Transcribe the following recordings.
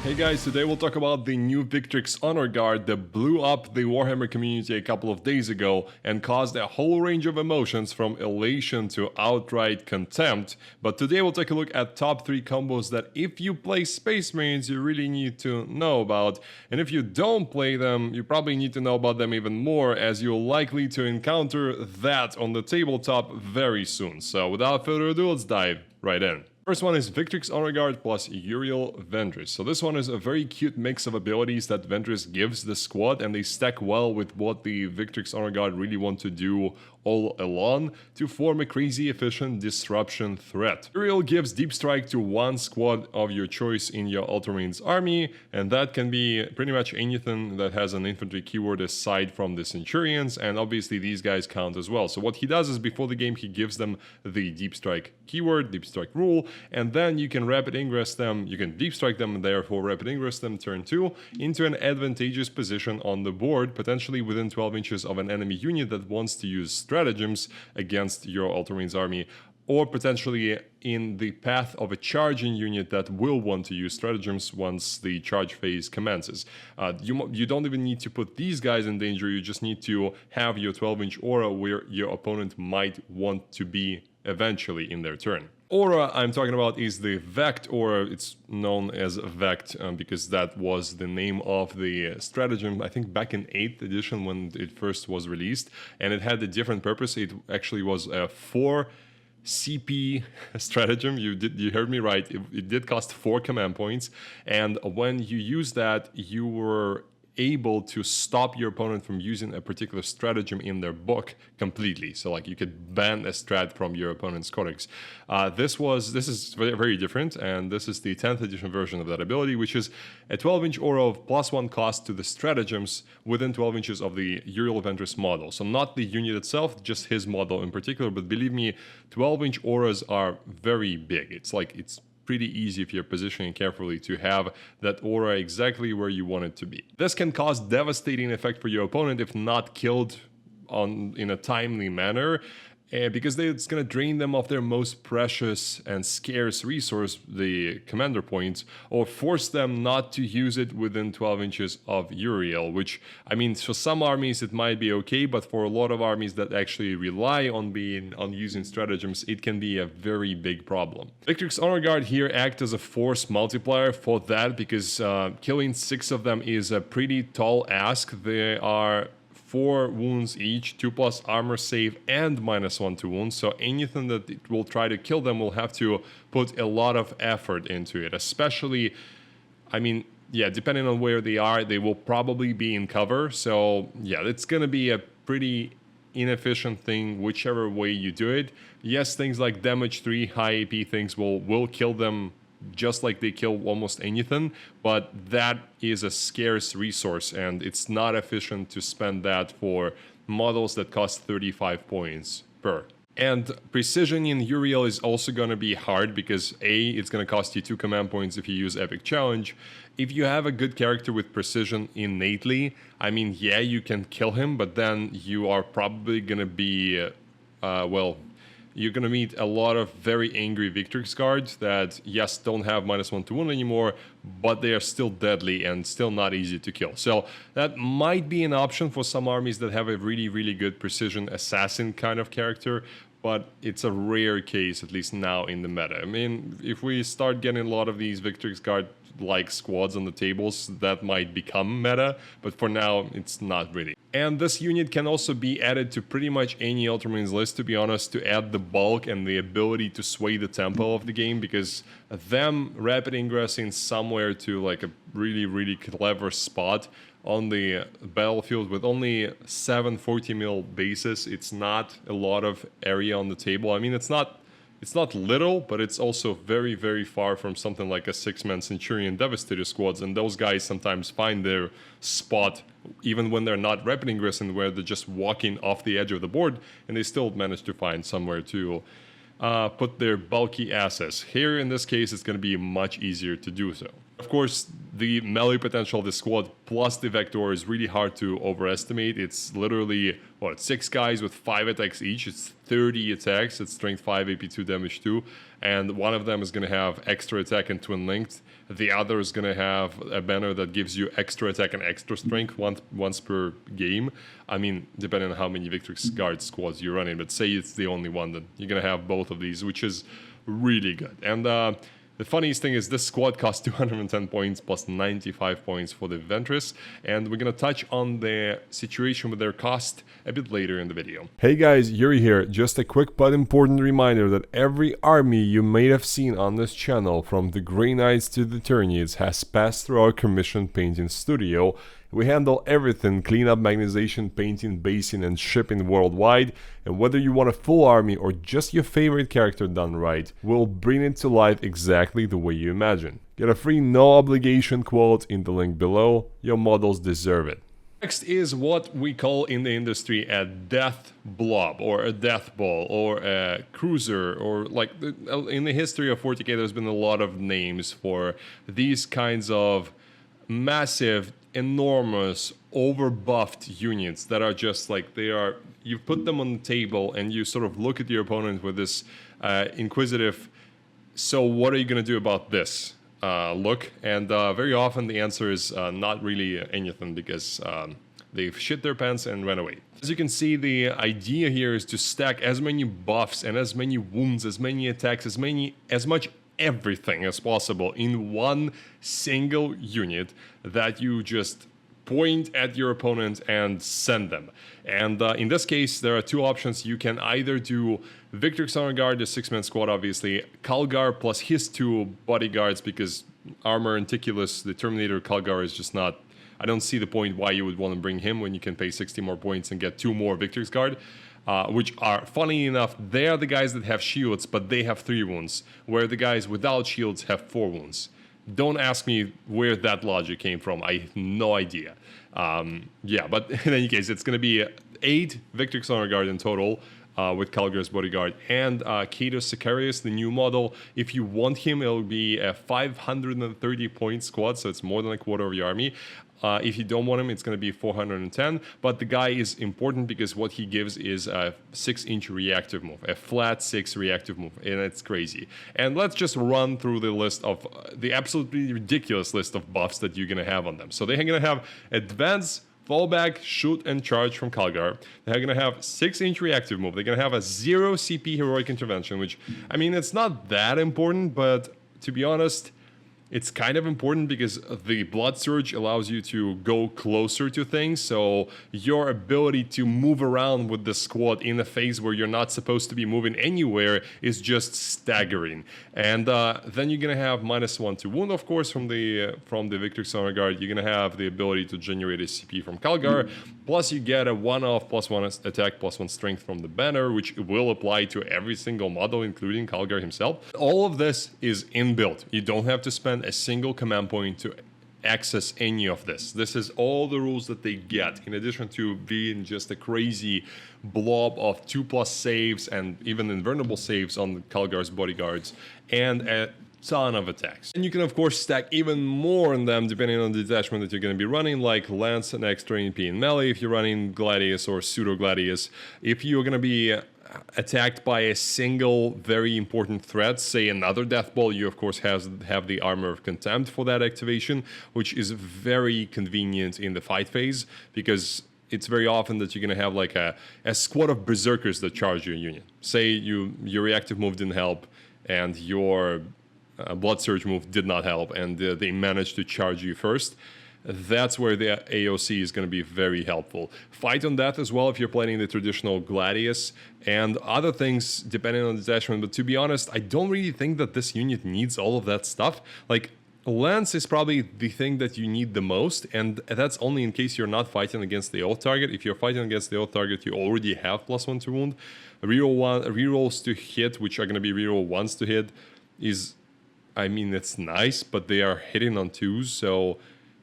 Hey guys, today we'll talk about the new Victrix Honour Guard that blew up the Warhammer community a couple of days ago and caused a whole range of emotions from elation to outright contempt. But today we'll take a look at top 3 combos that if you play Space Marines you really need to know about, and if you don't play them you probably need to know about them even more, as you're likely to encounter that on the tabletop very soon. So without further ado, let's dive right in. First one is Victrix Honour Guard plus Uriel Ventris. So this one is a very cute mix of abilities that Ventris gives the squad, and they stack well with what the Victrix Honour Guard really want to do all along to form a crazy efficient disruption threat. Uriel gives deep strike to one squad of your choice in your Ultramarines army, and that can be pretty much anything that has an infantry keyword aside from the Centurions, and obviously these guys count as well. So what he does is before the game he gives them the deep strike keyword, deep strike rule, and then you can rapid ingress them, you can deep strike them and therefore rapid ingress them turn 2 into an advantageous position on the board, potentially within 12 inches of an enemy unit that wants to use stratagems against your Ultramarines army, or potentially in the path of a charging unit that will want to use stratagems once the charge phase commences. You don't even need to put these guys in danger, you just need to have your 12-inch aura where your opponent might want to be eventually in their turn. Aura I'm talking about is the Vect aura. It's known as Vect because that was the name of the stratagem, I think back in 8th edition when it first was released, and it had a different purpose. It actually was a 4 CP stratagem. You heard me right, it did cost 4 command points, and when you use that you were able to stop your opponent from using a particular stratagem in their book completely. So like you could ban a strat from your opponent's codex. This is very, very different, and this is the 10th edition version of that ability, which is a 12-inch aura of +1 cost to the stratagems within 12 inches of the Uriel Ventris model. So not the unit itself, just his model in particular, but believe me, 12-inch auras are very big. It's pretty easy if you're positioning carefully to have that aura exactly where you want it to be. This can cause devastating effect for your opponent if not killed in a timely manner, because it's going to drain them of their most precious and scarce resource, the commander points, or force them not to use it within 12 inches of Uriel, which, I mean, for some armies it might be okay, but for a lot of armies that actually rely on using stratagems, it can be a very big problem. Victrix Honour Guard here act as a force multiplier for that, because killing 6 of them is a pretty tall ask. They are 4 wounds each, 2+ armor save, and -1 to wounds, so anything that it will try to kill them will have to put a lot of effort into it, especially, I mean, yeah, depending on where they are, they will probably be in cover, so yeah, it's gonna be a pretty inefficient thing whichever way you do it. Yes, things like damage 3, high AP things will kill them just like they kill almost anything, but that is a scarce resource and it's not efficient to spend that for models that cost 35 points per. And precision in Uriel is also going to be hard because A, it's going to cost you 2 command points if you use Epic Challenge. If you have a good character with precision innately, I mean, yeah, you can kill him, but then you are probably going to be, you're going to meet a lot of very angry Victrix guards that, yes, don't have -1 to wound anymore, but they are still deadly and still not easy to kill. So that might be an option for some armies that have a really, really good precision assassin kind of character, but it's a rare case, at least now in the meta. I mean, if we start getting a lot of these Victrix guard-like squads on the tables, that might become meta, but for now, it's not really. And this unit can also be added to pretty much any Ultramarines list, to be honest, to add the bulk and the ability to sway the tempo of the game, because them rapid ingressing somewhere to like a really, really clever spot on the battlefield with only 7 40 mil bases, it's not a lot of area on the table. I mean, it's not little, but it's also very, very far from something like a 6-man Centurion Devastator squads, and those guys sometimes find their spot even when they're not rapid ingressing, where they're just walking off the edge of the board, and they still manage to find somewhere to put their bulky assets. Here, in this case, it's going to be much easier to do so. Of course, the melee potential of the squad plus the Vector is really hard to overestimate. It's literally, what, 6 guys with 5 attacks each. It's 30 attacks. It's strength 5, AP2, damage 2. And one of them is going to have extra attack and twin linked. The other is going to have a banner that gives you extra attack and extra strength once per game. I mean, depending on how many Victrix Guard squads you're running. But say it's the only one, that you're going to have both of these, which is really good. And the funniest thing is this squad costs 210 points plus 95 points for the Ventris, and we're gonna touch on the situation with their cost a bit later in the video. Hey guys, Yuri here. Just a quick but important reminder that every army you may have seen on this channel, from the Grey Knights to the Turnids, has passed through our commissioned painting studio. We handle everything: cleanup, magnetization, painting, basing, and shipping worldwide. And whether you want a full army or just your favorite character done right, we'll bring it to life exactly the way you imagine. Get a free no-obligation quote in the link below. Your models deserve it. Next is what we call in the industry a death blob, or a death ball, or a cruiser, or like in the history of 40k there's been a lot of names for these kinds of massive, enormous, overbuffed units that are just like, you put them on the table and you sort of look at your opponent with this inquisitive, so what are you going to do about this look? And very often the answer is not really anything, because they've shit their pants and ran away. As you can see, the idea here is to stack as many buffs and as many wounds, as many attacks, as much everything as possible in one single unit that you just point at your opponent and send them. And in this case, there are two options. You can either do Victrix Honour Guard, the 6-man squad, obviously, Calgar plus his 2 bodyguards, because Armor Anticulus, the Terminator Calgar, is just not... I don't see the point why you would want to bring him when you can pay 60 more points and get 2 more Victrix Guard. Which are, funny enough, they are the guys that have shields, but they have 3 wounds, where the guys without shields have 4 wounds. Don't ask me where that logic came from. I have no idea. Yeah, but in any case, it's going to be 8 Victrix Honour Guard in total, with Calgar's bodyguard, and Kato Sicarius, the new model. If you want him, it'll be a 530 point squad, so it's more than a quarter of your army. If you don't want him, it's going to be 410, but the guy is important because what he gives is a 6-inch reactive move, a flat 6 reactive move, and it's crazy. And let's just run through the list of the absolutely ridiculous list of buffs that you're going to have on them. So they're going to have advance, fallback, shoot, and charge from Calgar. They're going to have 6-inch reactive move. They're going to have a 0 CP heroic intervention, which, I mean, it's not that important, but to be honest, it's kind of important because the Blood Surge allows you to go closer to things, so your ability to move around with the squad in a phase where you're not supposed to be moving anywhere is just staggering. And then you're going to have -1 to wound, of course, from the Victrix Honour Guard. You're going to have the ability to generate a CP from Calgar, plus you get a one-off +1 attack, +1 strength from the banner, which will apply to every single model, including Calgar himself. All of this is inbuilt. You don't have to spend a single command point to access any of this. This is all the rules that they get, in addition to being just a crazy blob of 2+ saves and even invulnerable saves on the Calgar's bodyguards, and a ton of attacks. And you can of course stack even more on them depending on the detachment that you're going to be running, like Lance and extra AP in melee if you're running Gladius or Pseudo Gladius. If you're going to be attacked by a single very important threat, say another death ball, you of course have the Armor of Contempt for that activation, which is very convenient in the fight phase, because it's very often that you're going to have like a squad of berserkers that charge your unit. Say your reactive move didn't help and your Blood Surge move did not help, and they managed to charge you first. That's where the AOC is going to be very helpful. Fight on that as well if you're playing the traditional Gladius and other things depending on the detachment, but to be honest, I don't really think that this unit needs all of that stuff. Like, Lance is probably the thing that you need the most, and that's only in case you're not fighting against the oath target. If you're fighting against the oath target, you already have +1 to wound. Rerolls to hit, which are going to be reroll 1s to hit, is, I mean, it's nice, but they are hitting on 2s, so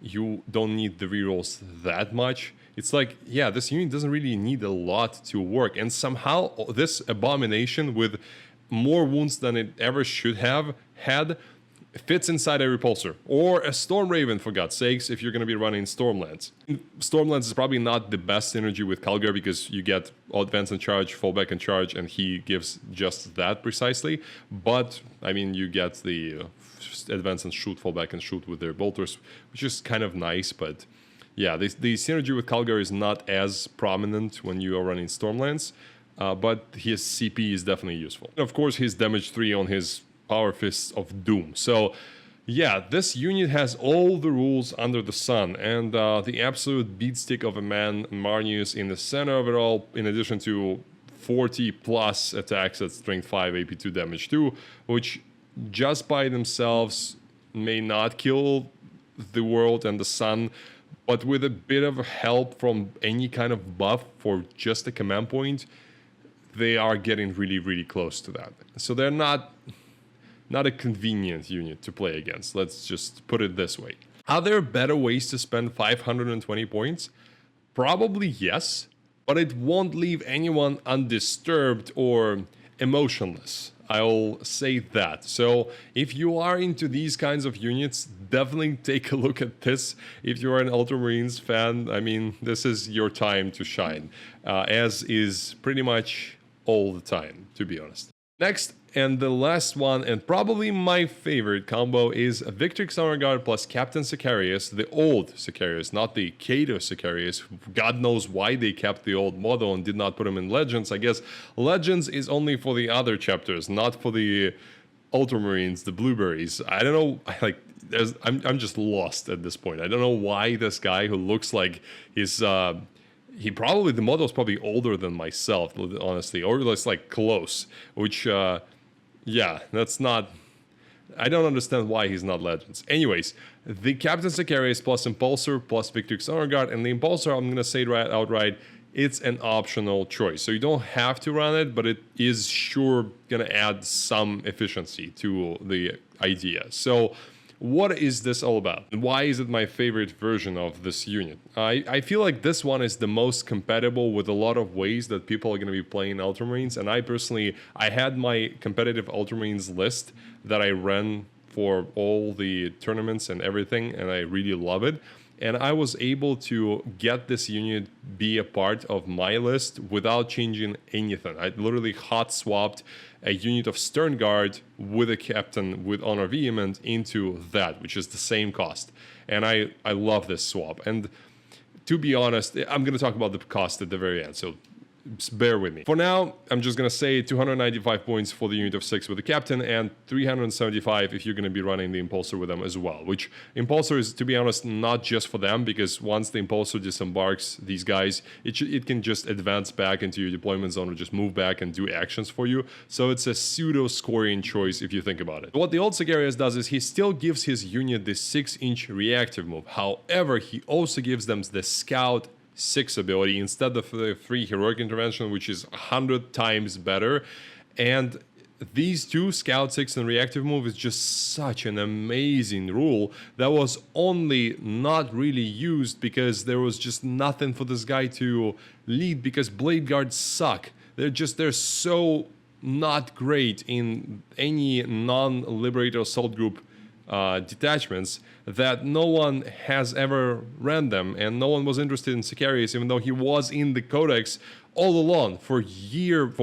you don't need the rerolls that much. It's like, yeah, this unit doesn't really need a lot to work, and somehow this abomination with more wounds than it ever should have had fits inside a repulsor, or a Storm Raven, for God's sakes, if you're going to be running Stormlands. Stormlands is probably not the best synergy with Calgar because you get advance and charge, fallback and charge, and he gives just that precisely. But, I mean, you get the advance and shoot, fallback and shoot with their bolters, which is kind of nice, but yeah, the synergy with Calgar is not as prominent when you are running Stormlands, but his CP is definitely useful. And of course, his damage 3 on his Power Fists of Doom. So yeah, this unit has all the rules under the sun, and the absolute beatstick of a man, Marnius, in the center of it all, in addition to 40 plus attacks at strength 5 AP2 damage 2, which just by themselves may not kill the world and the sun, but with a bit of help from any kind of buff for just a command point, they are getting really, really close to that. So they're not a convenient unit to play against. Let's just put it this way. Are there better ways to spend 520 points? Probably yes, but it won't leave anyone undisturbed or emotionless. I'll say that. So if you are into these kinds of units, definitely take a look at this. If you're an Ultramarines fan, I mean, this is your time to shine, as is pretty much all the time, to be honest. Next, and the last one, and probably my favorite combo, is Victrix Honour Guard plus Captain Sicarius, the old Sicarius, not the Cato Sicarius. God knows why they kept the old model and did not put him in Legends. I guess Legends is only for the other chapters, not for the Ultramarines, the Blueberries. I don't know, like, I'm just lost at this point. I don't know why this guy who looks like he's... the model's probably older than myself, honestly, or less like close, which... yeah, that's not... I don't understand why he's not Legends. Anyways, the Captain Sicarius plus Impulsor plus Victrix Honour Guard, and the Impulsor, I'm going to say right outright, it's an optional choice. So you don't have to run it, but it is sure going to add some efficiency to the idea. So what is this all about? And why is it my favorite version of this unit? I feel like this one is the most compatible with a lot of ways that people are going to be playing Ultramarines. And I personally, I had my competitive Ultramarines list that I ran for all the tournaments and everything, and I really love it. And I was able to get this unit be a part of my list without changing anything. I literally hot swapped a unit of Stern Guard with a captain with Honor Vehement into that, which is the same cost. And I love this swap. And to be honest, I'm going to talk about the cost at the very end, so just bear with me. For now, I'm just going to say 295 points for the unit of 6 with the captain, and 375 if you're going to be running the Impulsor with them as well, which Impulsor is, to be honest, not just for them, because once the Impulsor disembarks these guys, it can just advance back into your deployment zone or just move back and do actions for you. So it's a pseudo-scoring choice if you think about it. What the old Sicarius does is he still gives his unit this 6-inch reactive move. However, he also gives them the Scout 6 ability instead of the 3 heroic intervention, which is 100 times better. And these two, Scout 6 and reactive move, is just such an amazing rule that was only not really used because there was just nothing for this guy to lead, because Blade Guards suck. They're so not great in any non-Liberator Assault Group detachments that no one has ever ran them, and no one was interested in Sicarius, even though he was in the Codex all along for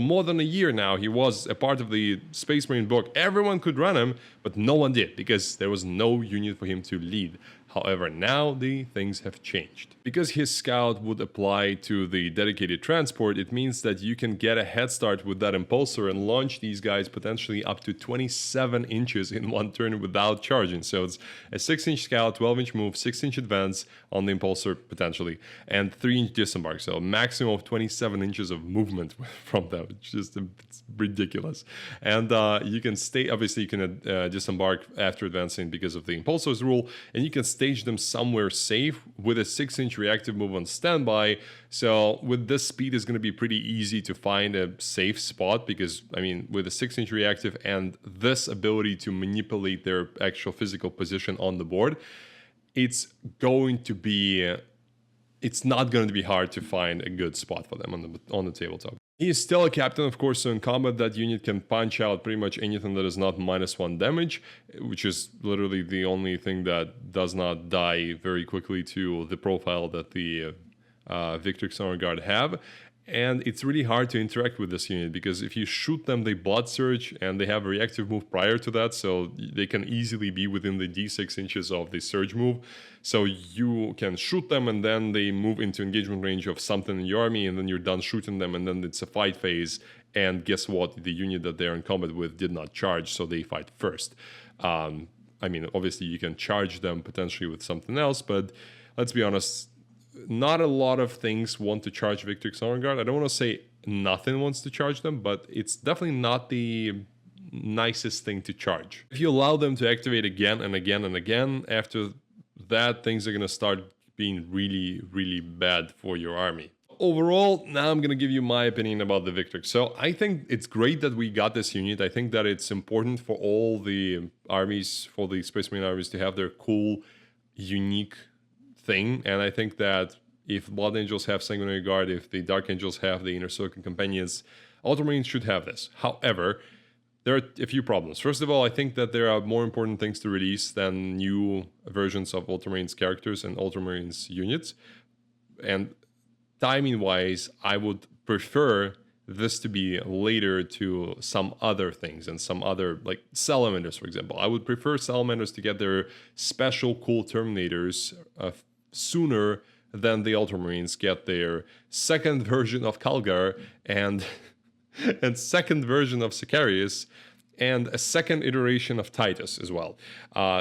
more than a year now. He was a part of the Space Marine book. Everyone could run him, but no one did because there was no unit for him to lead. However, now the things have changed. Because his scout would apply to the dedicated transport, it means that you can get a head start with that Impulsor and launch these guys potentially up to 27 inches in one turn without charging. So it's a 6-inch scout, 12-inch move, 6-inch advance on the Impulsor potentially, and 3-inch disembark. So a maximum of 27 inches of movement from them. It's ridiculous. And you can obviously you can disembark after advancing because of the Impulsor's rule, and you can stage them somewhere safe with a 6-inch reactive move on standby. So with this speed, it's going to be pretty easy to find a safe spot, because I mean, with a 6-inch reactive and this ability to manipulate their actual physical position on the board, it's not going to be hard to find a good spot for them on the tabletop. He is still a captain, of course, so in combat that unit can punch out pretty much anything that is not -1 damage, which is literally the only thing that does not die very quickly to the profile that the Victrix Honour Guard have. And it's really hard to interact with this unit because if you shoot them, they blood surge and they have a reactive move prior to that, so they can easily be within the d6 inches of the surge move. So you can shoot them and then they move into engagement range of something in your army, and then you're done shooting them, and then it's a fight phase. And guess what? The unit that they're in combat with did not charge, so they fight first. I mean, obviously you can charge them potentially with something else, but let's be honest, not a lot of things want to charge Victrix Honour Guard. I don't want to say nothing wants to charge them, but it's definitely not the nicest thing to charge. If you allow them to activate again and again and again, after that, things are going to start being really, really bad for your army. Overall, now I'm going to give you my opinion about the Victrix. So I think it's great that we got this unit. I think that it's important for all the armies, for the Space Marine armies, to have their cool, unique thing. And I think that if Blood Angels have Sanguinary Guard, if the Dark Angels have the Inner Circle Companions, Ultramarines should have this. However, there are a few problems. First of all, I think that there are more important things to release than new versions of Ultramarines characters and Ultramarines units. And timing-wise, I would prefer this to be later to some other things and some other, like Salamanders, for example. I would prefer Salamanders to get their special cool Terminators sooner than the Ultramarines get their second version of Calgar and second version of Sicarius and a second iteration of Titus as well.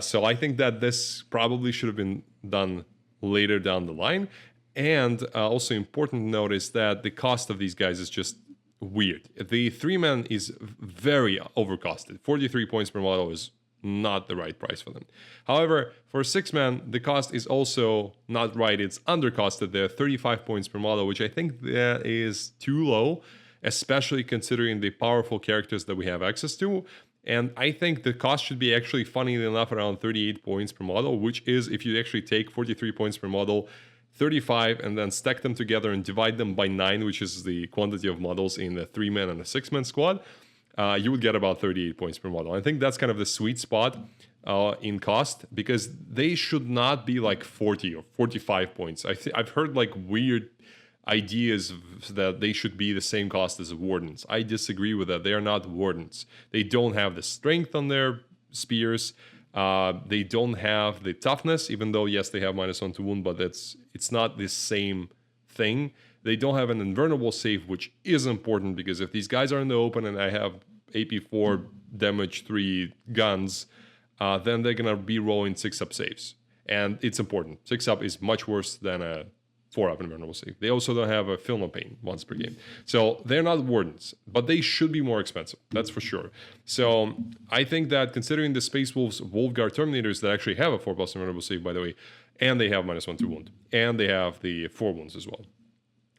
So I think that this probably should have been done later down the line. And also important to note is that the cost of these guys is just weird. The 3-man is very overcosted. 43 points per model is not the right price for them. However, for 6-man, the cost is also not right. It's undercosted. They're 35 points per model, which I think that is too low, especially considering the powerful characters that we have access to. And I think the cost should be actually, funnily enough, around 38 points per model, which is, if you actually take 43 points per model, 35, and then stack them together and divide them by 9, which is the quantity of models in a 3-man and a 6-man squad, you would get about 38 points per model. I think that's kind of the sweet spot in cost, because they should not be like 40 or 45 points. I've heard like weird ideas that they should be the same cost as Wardens. I disagree with that. They are not Wardens. They don't have the strength on their spears. They don't have the toughness, even though, yes, they have -1 to wound, but it's not the same thing. They don't have an invulnerable save, which is important, because if these guys are in the open and I have AP4 damage 3 guns, then they're going to be rolling 6-up saves. And it's important. 6-up is much worse than a 4-up invulnerable save. They also don't have a Film of Pain once per game. So they're not Wardens, but they should be more expensive. That's for sure. So I think that considering the Space Wolves Wolfguard Terminators that actually have a 4+ invulnerable save, by the way, and they have -1 to wound, and they have the 4 wounds as well.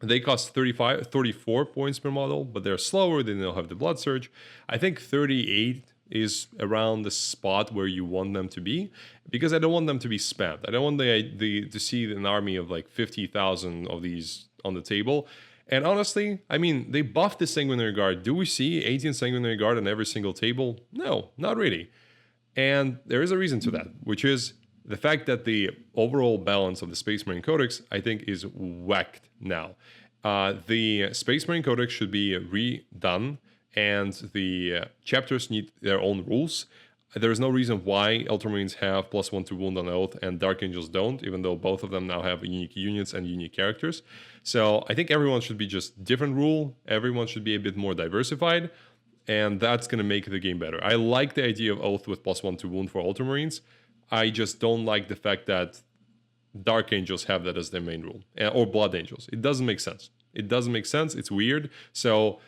They cost 34 points per model, but they're slower. They don't have the blood surge. I think 38 is around the spot where you want them to be, because I don't want them to be spammed. I don't want to see an army of like 50,000 of these on the table. And honestly, I mean, they buffed the Sanguinary Guard. Do we see 18 Sanguinary Guard on every single table? No, not really. And there is a reason to that, which is the fact that the overall balance of the Space Marine Codex, I think, is whacked now. The Space Marine Codex should be redone, and the chapters need their own rules. There is no reason why Ultramarines have +1 to wound on Oath and Dark Angels don't, even though both of them now have unique units and unique characters. So I think everyone should be just different rule. Everyone should be a bit more diversified, and that's going to make the game better. I like the idea of Oath with +1 to wound for Ultramarines. I just don't like the fact that Dark Angels have that as their main rule, or Blood Angels. It doesn't make sense. It doesn't make sense. It's weird. So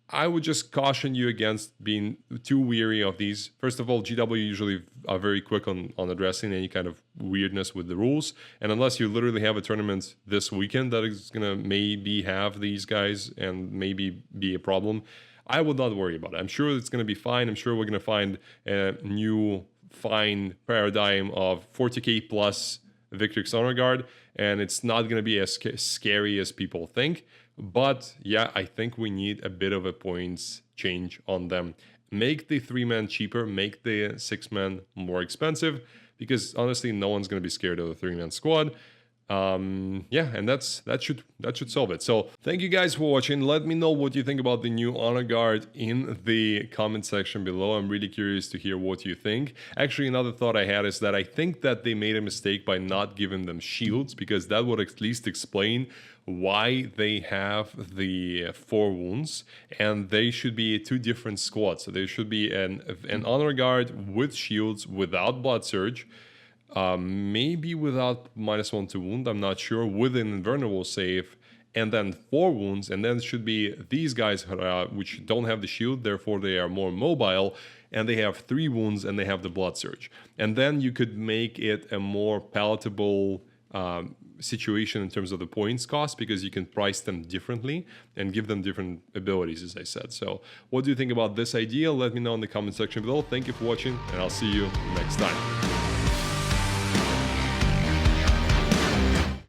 I would just caution you against being too weary of these. First of all, GW usually are very quick on addressing any kind of weirdness with the rules. And unless you literally have a tournament this weekend that is going to maybe have these guys and maybe be a problem, I would not worry about it. I'm sure it's going to be fine. I'm sure we're going to find a new fine paradigm of 40k plus Victrix Honour Guard, and it's not going to be as scary as people think. But yeah, I think we need a bit of a points change on them. Make the 3-man cheaper, make the 6-man more expensive, because honestly, no one's going to be scared of the 3-man squad. Yeah, and that should solve it. So thank you guys for watching. Let me know what you think about the new Honor Guard in the comment section below. I'm really curious to hear what you think. Actually, another thought I had is that I think that they made a mistake by not giving them shields, because that would at least explain why they have the 4 wounds, and they should be 2 different squads. So there should be an Honor Guard with shields without Blood Surge, maybe without -1 to wound, I'm not sure, with an invulnerable save, and then 4 wounds, and then it should be these guys which don't have the shield, therefore they are more mobile, and they have 3 wounds and they have the Blood Surge. And then you could make it a more palatable situation in terms of the points cost, because you can price them differently and give them different abilities, as I said. So what do you think about this idea? Let me know in the comment section below. Thank you for watching, and I'll see you next time.